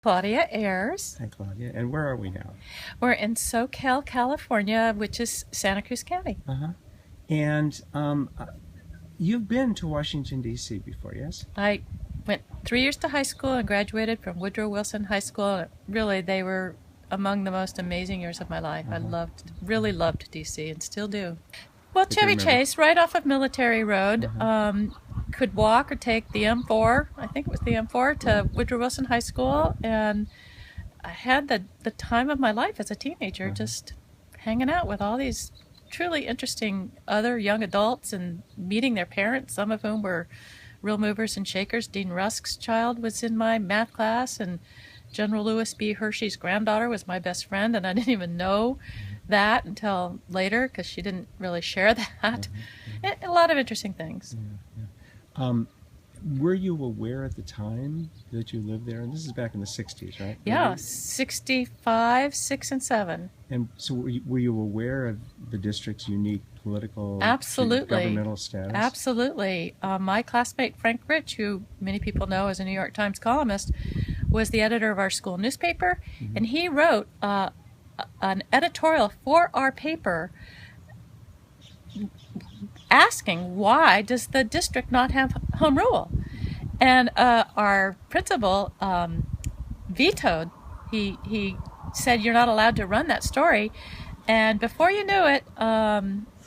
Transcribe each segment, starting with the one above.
Claudia Ayers. Hi, Claudia. And where are we now? We're in Soquel, California, which is Santa Cruz County. And you've been to Washington, D.C. before, yes? I went 3 years to high school and graduated from Woodrow Wilson High School. Really, they were among the most amazing years of my life. I really loved D.C. and still do. Well, Chevy Chase, right off of Military Road, could walk or take the M4, I think it was the M4, to Woodrow Wilson High School, and I had the time of my life as a teenager, just hanging out with all these truly interesting other young adults and meeting their parents, some of whom were real movers and shakers. Dean Rusk's child was in my math class, and General Lewis B. Hershey's granddaughter was my best friend, and I didn't even know that until later because she didn't really share that. A lot of interesting things. Were you aware at the time that you lived there? And this is back in the 60s, right? Yeah, 65, 6, and 7. And so were you aware of the district's unique political governmental status? Absolutely. My classmate Frank Rich, who many people know as a New York Times columnist, was the editor of our school newspaper, and he wrote an editorial for our paper asking why does the district not have home rule, and our principal vetoed. He said you're not allowed to run that story, and before you knew it,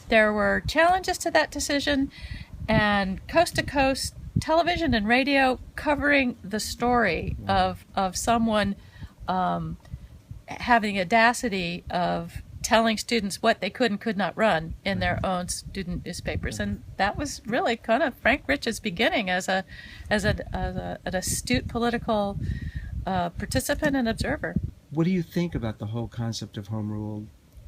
there were challenges to that decision, and coast to coast television and radio covering the story of someone having the audacity of telling students what they could and could not run in their own student newspapers, and that was really kind of Frank Rich's beginning as an astute political participant and observer. What do you think about the whole concept of home rule,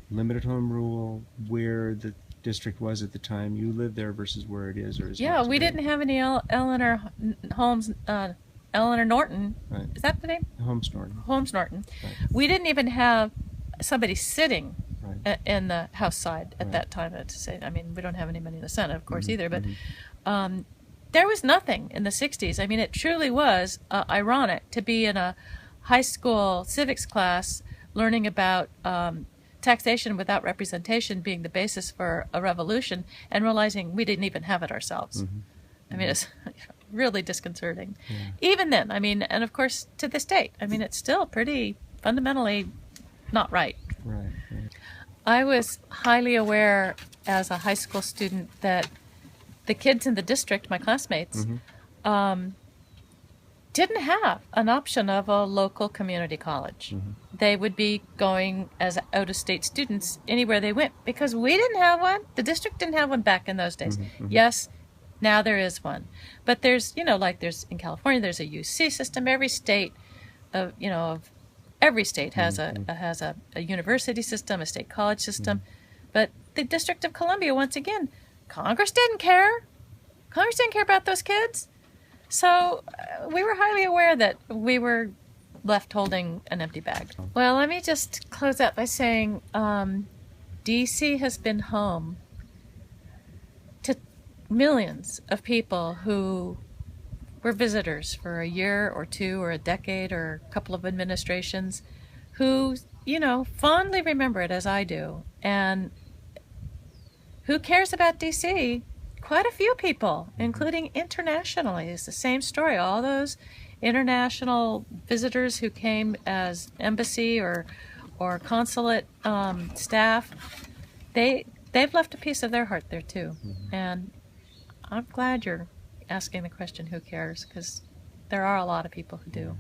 limited home rule, where the district was at the time you lived there versus where it is, or is Yeah, we didn't have any Eleanor Norton. Right. Is that the name? Holmes Norton. Holmes Norton. Right. We didn't even have somebody sitting Right. in the House side at that time. To say, I mean, we don't have anybody in the Senate, of course, either. But there was nothing in the '60s. I mean, it truly was ironic to be in a high school civics class learning about taxation without representation being the basis for a revolution, and realizing we didn't even have it ourselves. I mean, it's really disconcerting. Even then, I mean, and of course to this date, I mean, it's still pretty fundamentally not right. Right. I was highly aware as a high school student that the kids in the district, my classmates, didn't have an option of a local community college. They would be going as out-of-state students anywhere they went because we didn't have one. The district didn't have one back in those days. Yes, now there is one. But there's, like there's in California, there's a UC system. Every state every state has a university system, a state college system. But the District of Columbia, once again, Congress didn't care. Congress didn't care about those kids. So we were highly aware that we were left holding an empty bag. Well, let me just close out by saying D.C. has been home to millions of people who were visitors for a year or two or a decade or a couple of administrations who, fondly remember it as I do. And who cares about D.C.? Quite a few people, including internationally. It's the same story. All those international visitors who came as embassy or consulate staff, they've left a piece of their heart there too. And I'm glad you're asking the question, who cares? Because there are a lot of people who do.